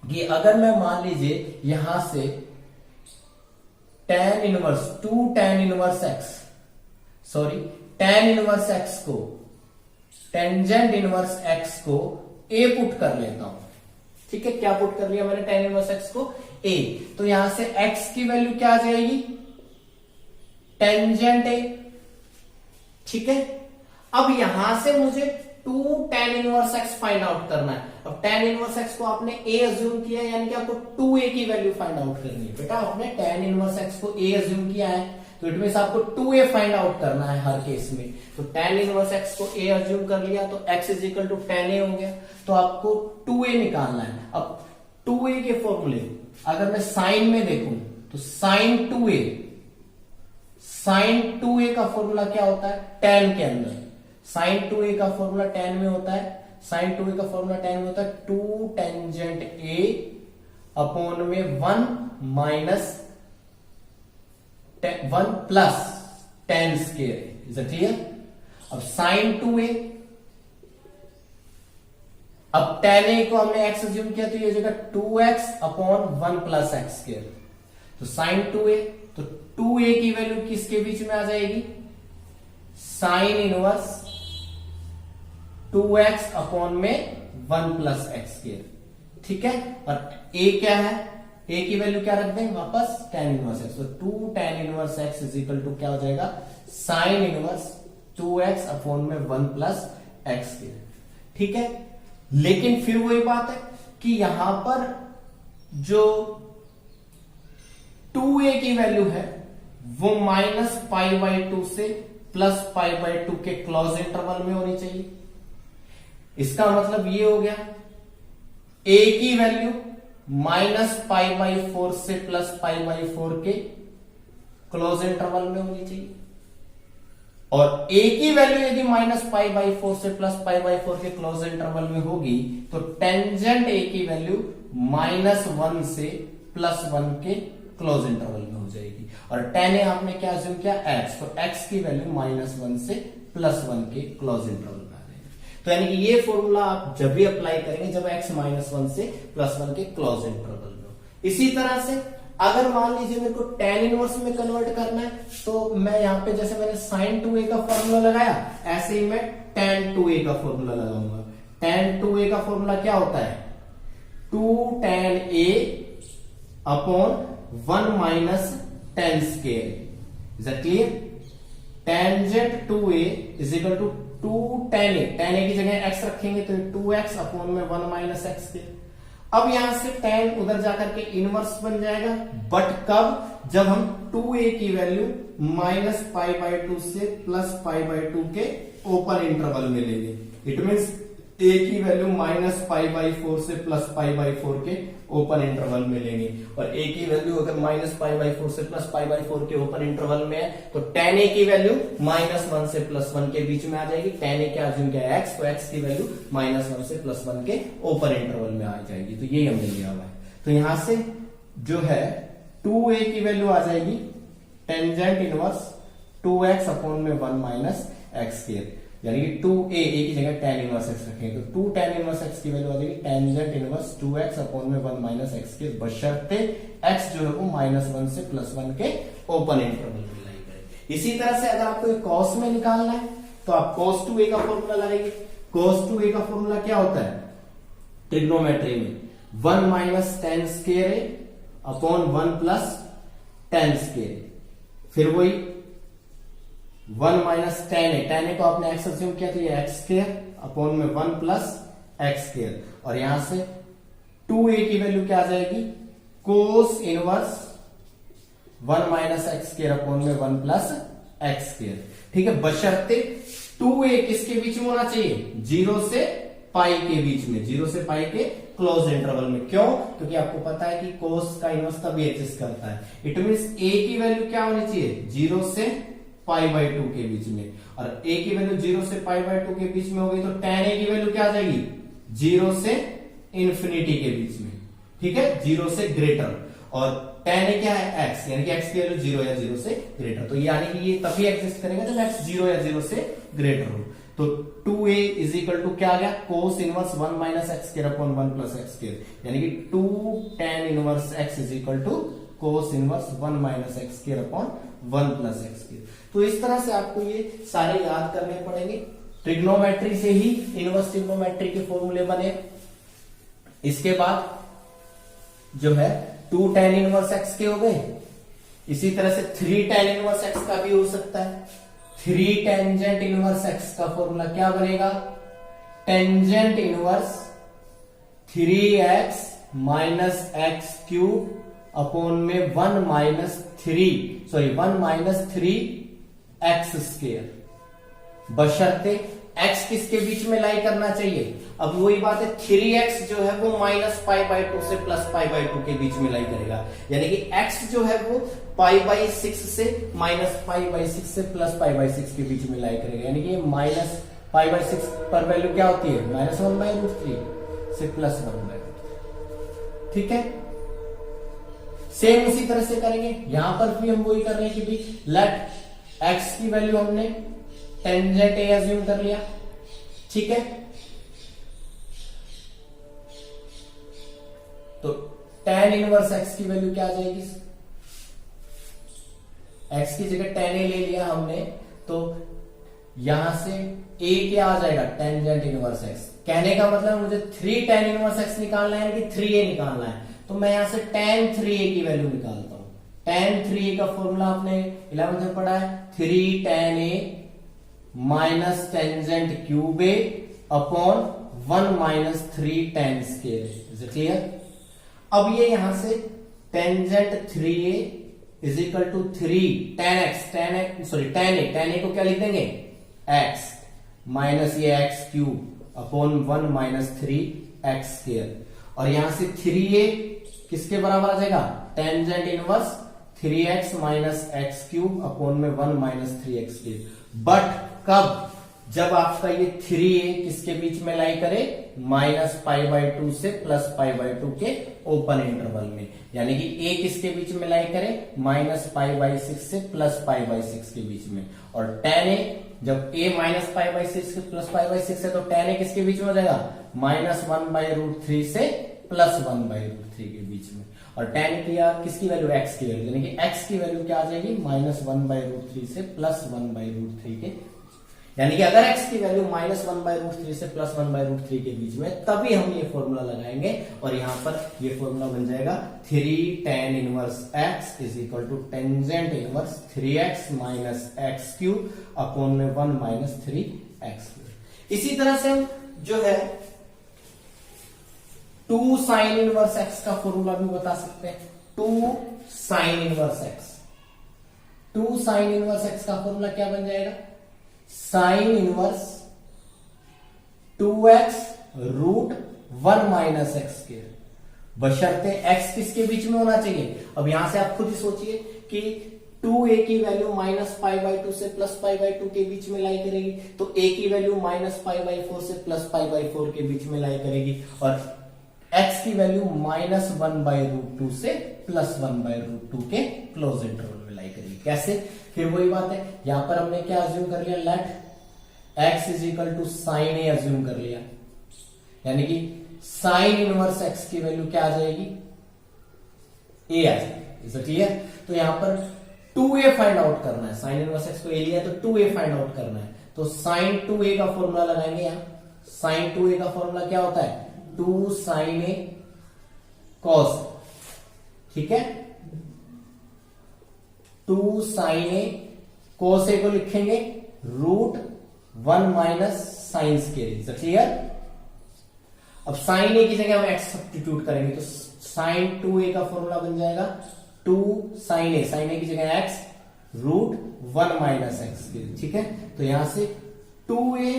कि अगर मैं मान लीजिए यहां से tan inverse 2 tan inverse x tan inverse x को टेंजेंट इनवर्स x को a पुट कर लेता हूं। ठीक है, क्या पुट कर लिया मैंने, tan इनवर्स x को a, तो यहां से x की वैल्यू क्या आ जाएगी, टेंजेंट a। ठीक है, अब यहां से मुझे 2 tan inverse x find out करना है। अब tan इनवर्स x को आपने a अज्यूम किया, यानी कि आपको 2a की वैल्यू फाइंड आउट करनी है। बेटा आपने tan इनवर्स x को a अज्यूम किया है, तो इट मींस आपको 2a फाइंड आउट करना है हर केस में। तो tan इनवर्स x को a अज्यूम कर लिया तो x is equal to tan a हो गया, तो आपको 2a निकालना है। अब 2a के फॉर्मूले अगर मैं साइन में देखूं तो साइन 2a का फॉर्मूला क्या होता है, tan के अंदर साइन 2a का फॉर्मूला tan में होता है, साइन 2a का फॉर्मूला tan में होता है 2 टेंजेंट a अपॉन में 1 minus 1 plus tan square. Is it clear? अब साइन 2a, अब tan a को हमने x अज्यूम किया तो ये जगह 2x upon 1 plus x square, तो साइन 2a, तो तो 2a की वैल्यू किसके बीच में आ जाएगी, साइन इनवर्स 2x अपॉन में 1 प्लस एक्स स्क्वायर, ठीक है। और a क्या है, a की वैल्यू क्या रख देंगे वापस, tan इनवर्स x, तो 2 tan inverse x is equal to क्या हो जाएगा, साइन इनवर्स 2x अपॉन में 1 प्लस एक्स स्क्वायर, ठीक है। लेकिन फिर वही बात है कि यहां पर जो 2a की वैल्यू है वो माइनस पाई बाई 2 से प्लस पाई बाई 2 के क्लोज इंटरवल में होनी चाहिए। इसका मतलब ये हो गया a की वैल्यू माइनस पाई बाई 4 से प्लस पाई बाई 4 के क्लोज इंटरवल में होनी चाहिए, और a की वैल्यू यदि माइनस पाई बाई 4 से प्लस पाई बाई 4 के क्लोज इंटरवल में होगी तो टेंजेंट a की वैल्यू -1 से +1 के क्लोज इंटरवल में हो जाएगी। और tan a आपने क्या अज्यूम किया, x, तो x की वैल्यू -1 से +1 के क्लोज इंटरवल में आ जाएगी। तो यानी कि ये फॉर्मूला आप जब भी अप्लाई करेंगे जब x -1 से +1 के क्लोज इंटरवल में हो। इसी तरह से अगर मान लीजिए मेरे को tan इनवर्स में कन्वर्ट करना है तो मैं यहां पे जैसे मैंने sin 2a का फॉर्मूला लगाया ऐसे ही मैं tan 2a का फॉर्मूला लगाऊंगा। tan 2a का फॉर्मूला क्या होता है, 2 tan a upon 1 minus tan square, is that clear. Tangent 2a is equal to 2 tan a, tan a की जगह x रखेंगे तो 2x अपॉन में 1 माइनस एक्स स्क्वायर। अब यहां से tan उधर जाकर के इनवर्स बन जाएगा, बट कब, जब हम 2a की वैल्यू माइनस पाई बाई 2 से प्लस पाई बाई 2 के ओपन इंटरवल में लेंगे। इट मीन्स a की वैल्यू माइनस पाई बाई 4 से प्लस पाई बाई 4 के ओपन इंटरवल में लेंगे, और a की वैल्यू अगर माइनस पाई बाई 4 से प्लस पाई बाई 4 के ओपन इंटरवल में है तो tan a की वैल्यू -1 से +1 के बीच में आ जाएगी। tan a क्या अज्यूम किया है, x, तो x की वैल्यू -1 से +1 के ओपन इंटरवल में आ जाएगी। तो ये हमने लिया हुआ है। तो यहां से जो है 2a की वैल्यू आ जाएगी टेंजेंट इनवर्स 2x अपॉन में 1 माइनस एक्स स्क्वायर, यानी कि 2a की जगह tan इनवर्स x रखेंगे तो 2 tan इनवर्स x की वैल्यू आ जाएगी टेंजेंट इनवर्स 2x अपॉन में 1 माइनस एक्स स्क्वायर, बशर्ते x जो है वो -1 से +1 के ओपन इंटरवल में लाई करें। इसी तरह से अगर आपको cos में निकालना है तो आप cos 2a का फॉर्मूला लगाएंगे। cos 2a का फॉर्मूला क्या होता है ट्रिग्नोमेट्री में, 1 minus tan square a upon 1 plus tan square, फिर वही 1 माइनस tan a को आपने x अज्यूम किया तो ये एक्स स्क्वायर अपॉन में 1 प्लस एक्स स्क्वायर, और यहां से 2a की वैल्यू क्या आ जाएगी, कोस inverse 1 minus x square upon में 1 प्लस एक्स स्क्वायर, ठीक है। बशर्ते 2a किसके बीच में होना चाहिए, 0 से पाई के बीच में, 0 से पाई के क्लोज इंटरवल में। क्यों, क्योंकि आपको पता है कि कोस का इनवर्स तभी एग्जिस्ट करता है। इट मीन्स a की वैल्यू क्या होनी चाहिए, 0 से पाई बाई 2 के बीच में, और a की वैल्यू 0 से पाई बाई 2 के बीच में हो गई तो tan a की वैल्यू क्या आ जाएगी, 0 से इंफिनिटी के बीच में, ठीक है, 0 से ग्रेटर, और tan a क्या है x, यानी कि x की वैल्यू 0 या 0 से ग्रेटर, तो यानी कि ये तभी एग्जिस्ट करेगा जब x 0 या 0 से ग्रेटर हो। तो 2a इज इक्वल टू क्या आ गया, cos inverse 1 minus x square upon 1 plus x square, यानी कि 2 tan inverse x is equal to cos inverse 1 minus x square upon 1 plus x square. तो इस तरह से आपको ये सारे याद करने पड़ेंगे। ट्रिग्नोमेट्री से ही इनवर्स ट्रिग्नोमेट्री के फॉर्मूले बने। इसके बाद जो है 2 tan इनवर्स x के हो गए, इसी तरह से 3 tan इनवर्स x का भी हो सकता है। 3 टेंजेंट इनवर्स x का फॉर्मूला क्या बनेगा, tangent inverse 3x minus x cube upon में 1 माइनस 3 एक्स स्क्वायर, बशर्ते x किसके बीच में लाई करना चाहिए। अब वही बात है, 3x जो है वो माइनस पाई बाई 2 से प्लस पाई बाई 2 के बीच में लाई करेगा, यानी कि x जो है वो पाई बाई 6 से माइनस पाई बाई 6 से प्लस पाई बाई 6 के बीच में लाई करेगा, यानी कि माइनस पाई बाई 6 पर वैल्यू क्या होती है, -1/√3 से +1/√3, ठीक है। सेम उसी तरह से करेंगे, यहां पर भी हम वही कर रहे हैं कि भाई लेट x की वैल्यू हमने टेंजेंट a अज्यूम कर लिया, ठीक है। तो tan इनवर्स x की वैल्यू क्या आ जाएगी, x की जगह tan a ले लिया हमने, तो यहां से a क्या आ जाएगा, टेंजेंट इनवर्स x। कहने का मतलब मुझे 3 tan इनवर्स x निकालना है कि 3a निकालना है, तो मैं यहां से tan 3a की वैल्यू निकालता हूं। tan 3a का फॉर्मूला आपने 11th में पढ़ा है, 3 tan a minus tangent cube a upon 1 minus 3 tan square. Is it clear? अब ये यहां से tangent 3a is equal to 3 tan a को क्या लिख देंगे, x माइनस ये x cube upon 1 minus 3 x square, और यहां से 3a किसके बराबर आ जाएगा, tangent inverse 3x minus x cube upon में 1 माइनस 3x स्क्वायर। बट कब, जब आपका ये 3a किसके बीच में लाई करे, माइनस π/2 से प्लस π/2 के ओपन इंटरवल में, यानी कि a किसके बीच में लाई करे, माइनस π/6 से प्लस π/6 के बीच में। और tan a, जब a माइनस π/6 से प्लस π/6 है, तो tan a किसके बीच में हो जाएगा, माइनस 1/√3 से प्लस 1/√3 के बीच में। और tan किया किसकी वैल्यू, x की वैल्यू, यानी कि x की वैल्यू क्या आ जाएगी, माइनस 1/√3 से प्लस 1/√3 के, यानी कि अगर x की वैल्यू माइनस 1/√3 से प्लस 1/√3 के बीच में, तभी हम ये फॉर्मूला लगाएंगे, और यहां पर ये फॉर्मूला बन जाएगा 3 tan inverse x is equal to tangent inverse 3x minus x cube upon में 1 माइनस 3x क्यूब। इसी तरह से हम जो है 2 sin इनवर्स x का फॉर्मूला भी बता सकते हैं। 2 sin inverse x, 2 sin inverse x का फॉर्मूला क्या बन जाएगा, sine inverse 2x root 1 minus x square, बशर्ते x किसके बीच में होना चाहिए। अब यहां से आप खुद ही सोचिए कि 2a की वैल्यू माइनस π/2 से प्लस π/2 के बीच में लाई करेगी, तो a की वैल्यू माइनस π/4 से प्लस π/4 के बीच में लाई करेगी, और x की वैल्यू माइनस 1/√2 से प्लस 1/√2 के क्लोज इंटरवल में लाई करेगी। कैसे, फिर वही बात है, यहां पर हमने क्या अज्यूम कर लिया, let x is equal to sine a assume कर लिया, यानी कि साइन इनवर्स x की वैल्यू क्या आ जाएगी, a आ जाएगी। Is it clear? तो यहां पर 2a फाइंड आउट करना है, साइन इनवर्स x को a लिया तो 2a फाइंड आउट करना है, तो साइन 2a का फॉर्मूला लगाएंगे। यहां साइन 2a का फॉर्मूला क्या होता है, 2 sin a cos, ठीक है, 2 sin a cos a को लिखेंगे root 1 minus sine square. Clear? अब साइन a की जगह हम x सब्स्टिट्यूट करेंगे, तो साइन 2a का फॉर्मूला बन जाएगा 2 sin a की जगह x root 1 minus x square. ठीक है, तो यहां से 2a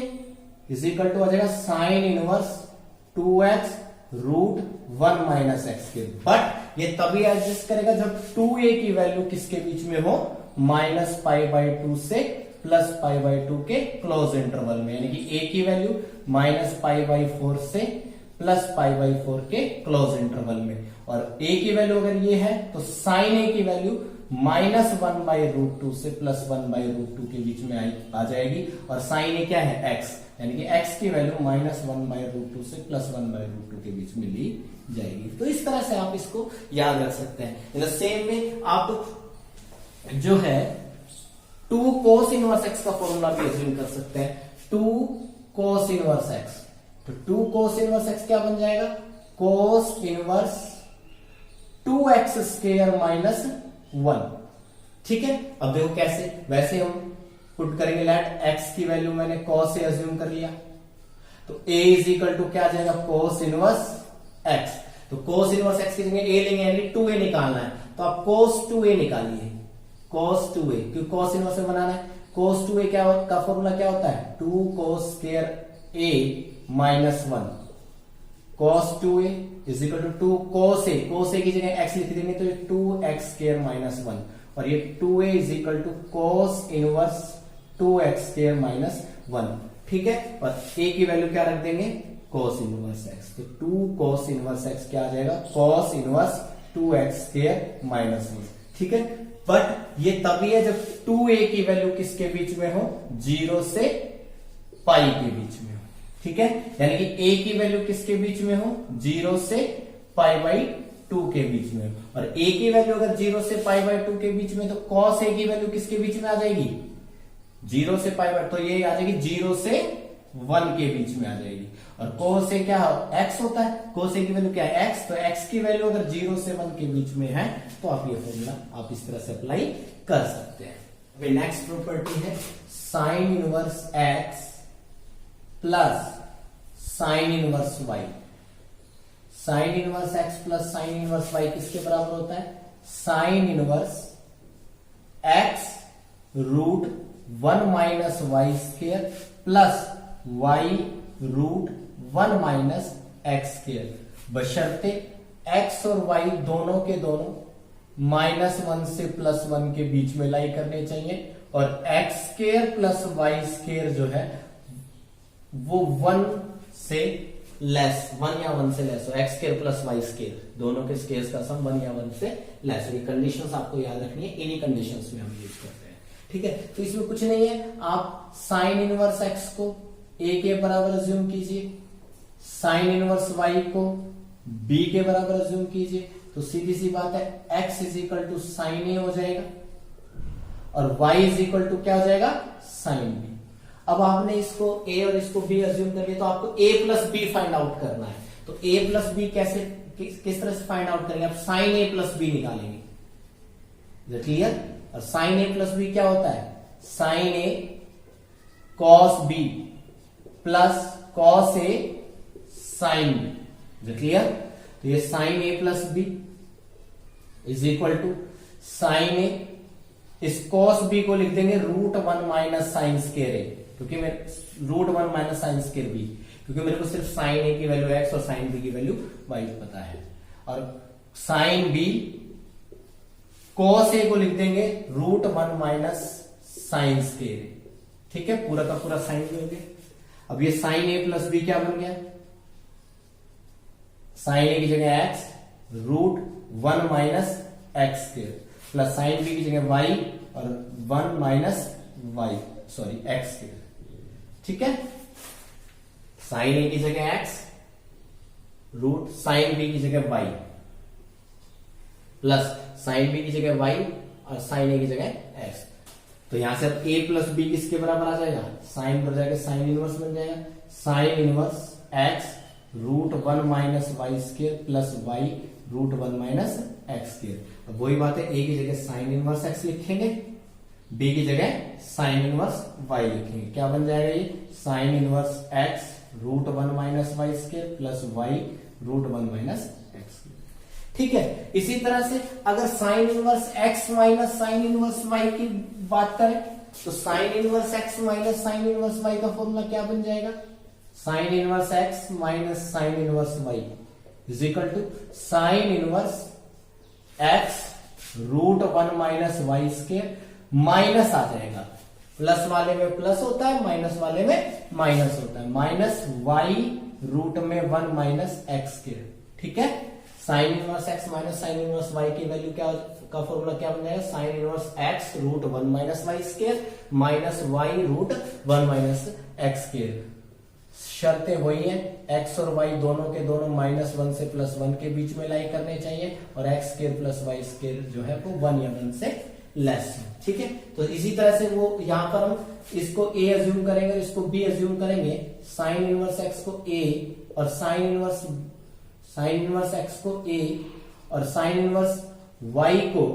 इज इक्वल टू आ जाएगा sine inverse 2x root 1 minus x square. But ये तभी एडजस्ट करेगा जब 2a की वैल्यू किसके बीच में हो, माइनस π/2 से प्लस π/2 के क्लोज इंटरवल में, यानी कि a की वैल्यू माइनस π/4 से प्लस π/4 के क्लोज इंटरवल में, और a की वैल्यू अगर ये है तो साइन a की वैल्यू माइनस 1/√2 से प्लस 1/√2 के बीच में आ जाएगी, और साइन a क्या है x, यानी कि x की वैल्यू माइनस 1/√2 से प्लस 1/√2 के बीच में ली जाएगी। तो इस तरह से आप इसको याद रख सकते हैं। इन द सेम में आप जो है 2 cos इनवर्स x का फॉर्मूला भी अज्यूम कर सकते हैं, 2 cos इनवर्स x। तो 2 cos इनवर्स x क्या बन जाएगा, cos inverse 2x square minus 1। ठीक है, अब देखो कैसे, वैसे हम पुट करेंगे, लेट x की वैल्यू मैंने cos से अज्यूम कर लिया, तो a इज इक्वल टू क्या आ जाएगा, cos इनवर्स x। तो cos इनवर्स x की जगह a लेंगे, यानी 2a निकालना है, तो आप cos 2a निकालिए, cos 2a, क्योंकि cos इनवर्स में बनाना है। cos 2a क्या का फॉर्मूला क्या होता है, 2 cos square a minus 1, cos 2a is equal to 2 cos a की जगह x लिख देंगे तो ये 2x स्क्वायर माइनस 1, और ये 2a is equal to cos inverse 2x square minus 1। ठीक है, और a की वैल्यू क्या रख देंगे, cos इनवर्स x, तो 2 cos इनवर्स x क्या आ जाएगा, cos inverse 2x square minus 1। ठीक है, बट ये तभी है जब 2a की वैल्यू किसके बीच में हो, 0 से पाई के बीच में हो। ठीक है, यानी कि a की वैल्यू किसके बीच में हो, 0 से π/2 2 के बीच में, और a की वैल्यू अगर 0 से पाई बाय 2 के बीच में, तो cos a की वैल्यू किसके बीच में आ जाएगी? 0 से पाई बाय, तो ये आ जाएगी 0 से 1 के बीच में आ जाएगी। और cos a क्या x होता है, cos a की वैल्यू क्या है x, तो x की वैल्यू अगर 0 से 1 के बीच में है तो आप ये फॉर्मूला आप इस तरह से अप्लाई कर सकते हैं। अभी नेक्स्ट प्रॉपर्टी है sine inverse x plus sine inverse y। Sine inverse x plus sine inverse y किसके बराबर होता है? Sine inverse x root 1 minus y square plus y root 1 minus x square, बशर्ते x और y दोनों के दोनों -1 से +1 के बीच में लाई करने चाहिए, और x square plus y square जो है वो 1 से लेस, 1 या 1 से लेस हो, x square plus y square दोनों के स्क्वायर्स का सम 1 या 1 से लेस हो। ये कंडीशंस आपको याद रखनी है, इन्हीं कंडीशंस में हम यूज करते हैं। ठीक है, तो इसमें कुछ नहीं है, आप साइन इनवर्स एक्स को a के बराबर अज्यूम कीजिए, साइन इनवर्स y को b के बराबर अज्यूम कीजिए, तो सीधी सी बात है x is equal to sine A हो जाएगा और y इज इक्वल टू क्या हो जाएगा? Sine b। अब आपने इसको a और इसको b अज्यूम कर लिया, तो आपको a plus b find out करना है। तो a प्लस बी कैसे किस तरह से फाइंड आउट करेंगे? आप साइन a प्लस बी निकालेंगे, क्लियर? और साइन a प्लस बी क्या होता है? Sine a cos b plus cos a sine b, clear? तो ये sine a plus b is equal to sine a, इस कॉस b को लिख देंगे root 1 minus sine square a, क्योंकि मैं root 1 minus sine square b, क्योंकि मेरे को सिर्फ साइन a की वैल्यू x और साइन b की वैल्यू y पता है। और साइन b कॉस a को लिख देंगे root 1 minus sine square a, ठीक है? पूरा का पूरा साइन भी हो गया। अब ये साइन a प्लस बी क्या बन गया? साइन a की जगह x root 1 minus x square plus sine b की जगह y और 1 माइनस वाई एक्स स्क्वायर, ठीक है? साइन a की जगह x रूट साइन बी की जगह y प्लस साइन बी की जगह y और साइन a की जगह x। तो यहां से अब a प्लस बी किसके बराबर आ जाएगा? साइन बन जाएगा, साइन इनवर्स बन जाएगा, sine inverse x root 1 minus Y square plus y root 1 minus x square. अब वही बात है, a की जगह साइन इनवर्स x लिखेंगे, b की जगह साइन इनवर्स y लिखेंगे। क्या बन जाएगा ये? Sine inverse x root 1 minus Y square plus y root 1 minus x square, ठीक है? इसी तरह से अगर sine inverse x minus sine inverse y की बात करें, तो sine inverse x minus sine inverse y का फॉर्मूला क्या बन जाएगा? Sine inverse x minus sine inverse y is equal to sine inverse x root 1 minus Y square, minus आ जाएगा, प्लस वाले में प्लस होता है, माइनस वाले में माइनस होता है, माइनस y रूट में 1 माइनस एक्स स्क्वायर, ठीक है? Sine inverse x minus sine inverse y की वैल्यू क्या का फॉर्मूला क्या बन जाएगा? Sine inverse x root 1 minus Y square minus y root 1 minus x square. शर्तें वही है, x और y दोनों के दोनों -1 से +1 के बीच में लाई करने चाहिए, और x square plus y square जो है वो 1 या 1 से लेस, ठीक है? तो इसी तरह से वो यहां पर हम इसको a अज्यूम करेंगे, इसको b अज्यूम करेंगे, साइन इनवर्स x को a और साइन इनवर्स x को a और साइन इनवर्स y को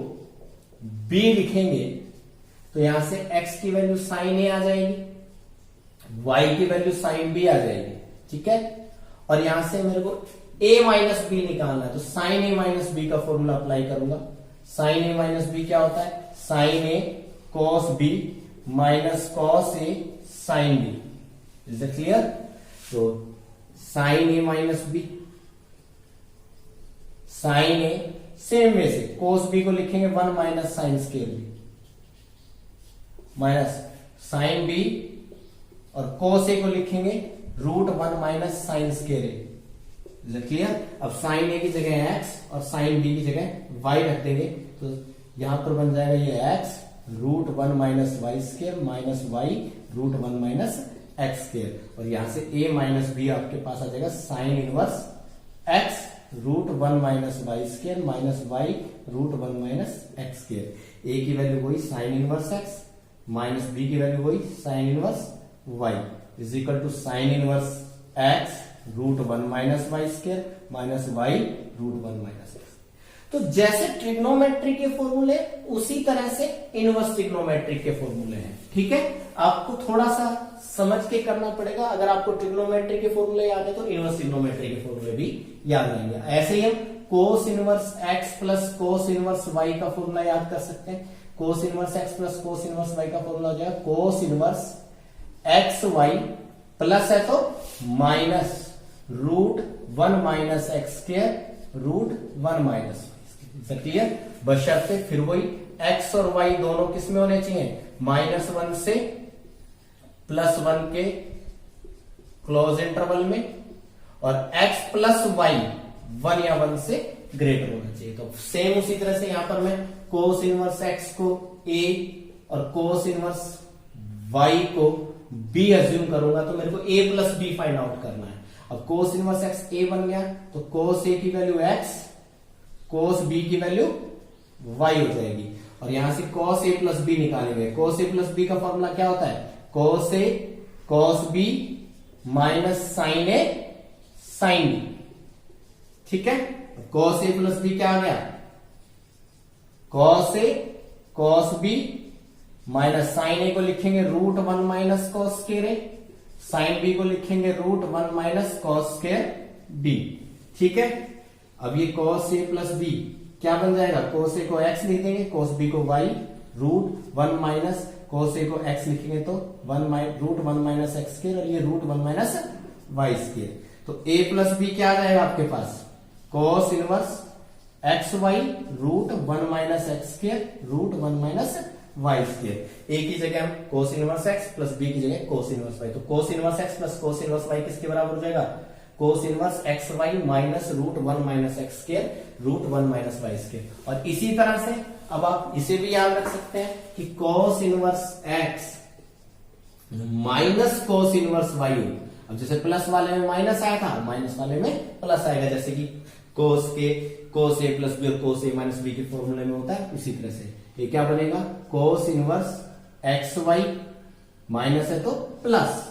b लिखेंगे, तो यहां से x की वैल्यू साइन a आ जाएगी, y की वैल्यू साइन b आ जाएगी, ठीक है? और यहां से मेरे को a माइनस बी निकालना है, तो साइन a माइनस बी का फॉर्मूला अप्लाई करूंगा। साइन a माइनस बी क्या होता है? Sine a cos b minus cos a sine b। Is it clear? तो sine a minus B, sine a same way से कॉस b को लिखेंगे 1 minus sine square b minus sine b, और cos a को लिखेंगे root 1 minus sine square a। Is it clear? अब sine a की जगह x और साइन b की जगह y रख देंगे, तो यहां पर बन जाएगा ये x root 1 minus Y square minus y root 1 minus x square, और यहां से a माइनस बी आपके पास आ जाएगा sine inverse x root 1 minus Y square minus Y root 1 minus X square. A की वैल्यू वही sine inverse x minus B की वैल्यू वही sine inverse Y is equal to sine inverse एक्स root 1 minus Y square minus Y root 1 minus X. तो जैसे trigonometry के फॉर्मूले उसी तरह से इनवर्स ट्रिग्नोमेट्री के फॉर्मूले हैं। ठीक है, आपको थोड़ा सा समझ के करना पड़ेगा। अगर आपको ट्रिग्नोमेट्री के फॉर्मूले याद है तो इनवर्स ट्रिग्नोमेट्री के फॉर्मूले भी याद रहेंगे। ऐसे ही हम cos inverse x plus cos inverse y का फॉर्मूला याद कर सकते हैं। Cos inverse x plus cos inverse y का फॉर्मूला हो जाएगा cos inverse x y plus है तो minus root 1 minus x square root 1 minus. Clear? बशर्ते फिर वही x और y दोनों किस में होने चाहिए, -1 से +1 के क्लोज इंटरवल में, और x प्लस वाई 1 या 1 से ग्रेटर होना चाहिए। तो सेम उसी तरह से यहां पर मैं कोस इनवर्स x को a और कोस इनवर्स y को b अज्यूम करूंगा तो मेरे को a plus b find out करना है। अब कोस इनवर्स x a बन गया तो कोस a की वैल्यू x, कोस b की वैल्यू y हो जाएगी, और यहां से कोस a प्लस b निकालेंगे। कोस a प्लस b का फॉर्मूला क्या होता है, cos a cos b minus sine a sine b। ठीक है, कोस a प्लस b क्या आ गया, cos a cos b minus sine a को लिखेंगे root 1 minus cos square a, sine b को लिखेंगे root 1 minus cos square b। ठीक है, अब ये cos a प्लस बी क्या बन जाएगा, cos a को x लिख देंगे, cos b को y, root 1 minus cos a को x लिखेंगे तो रूट 1 माइनस एक्स स्क्वायर, और ये रूट 1 माइनस वाई स्क्वायर। तो a प्लस बी क्या आ जाएगा आपके पास, cos inverse x y root 1 minus x square root 1 minus Y square. a की जगह हम cos inverse x plus b की जगह cos इनवर्स y, तो cos inverse x plus cos inverse y किसके बराबर हो जाएगा, cos inverse x y minus root 1 minus x square root 1 minus Y square. और इसी तरह से अब आप इसे भी याद रख सकते हैं कि cos inverse x minus cos inverse y. अब जैसे प्लस वाले में माइनस आया था, माइनस वाले में प्लस आएगा, जैसे कि कोस ए प्लस बी और कोस ए माइनस बी के फॉर्मूले में होता है, उसी तरह से ये क्या बनेगा, cos inverse x y minus है तो plus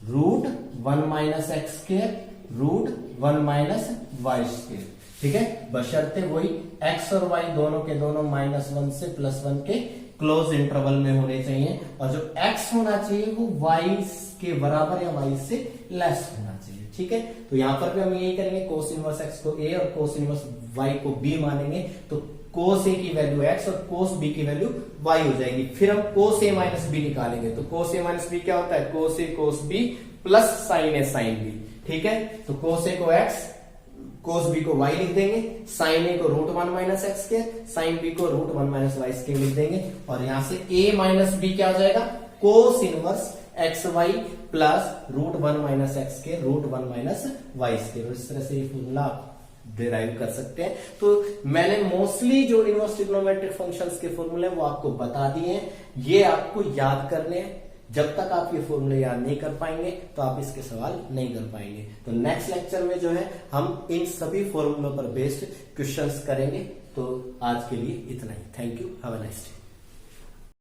root 1 minus x square root 1 minus Y square. ठीक है, बशर्ते वही x और y दोनों के दोनों -1 से +1 के क्लोज इंटरवल में होने चाहिए, और जो x होना चाहिए वो y के बराबर या y से लेस होना चाहिए। ठीक है, तो यहां पर भी हम यही करेंगे, कोस इनवर्स x को a और कोस इनवर्स y को b मानेंगे, तो कोस a की वैल्यू x और कोस b की वैल्यू y हो जाएगी। फिर हम कोस a माइनस b निकालेंगे, तो कोस a माइनस b क्या होता है, cos a cos b plus sine a sine b। ठीक है, तो कोस a को x कोस b को y लिख देंगे, साइन a को root 1 minus x square, sine b को रूट 1 माइनस वाई स्क्वायर लिख देंगे, और यहां से a माइनस b क्या हो जाएगा, cos inverse x y plus root 1 minus x square root 1 minus Y square. इस तरह से ये फॉर्मूला आप डिराइव कर सकते हैं। तो मैंने मोस्टली जो इनवर्स ट्रिग्नोमेट्रिक फंक्शंस के फॉर्मूले वो आपको बता दिए हैं, ये आपको याद करने हैं। जब तक आप ये फॉर्मूले याद नहीं कर पाएंगे तो आप इसके सवाल नहीं कर पाएंगे। तो नेक्स्ट लेक्चर में जो है हम इन सभी फॉर्मूलों पर बेस्ड क्वेश्चंस करेंगे। तो आज के लिए इतना ही। Thank you, have a nice day.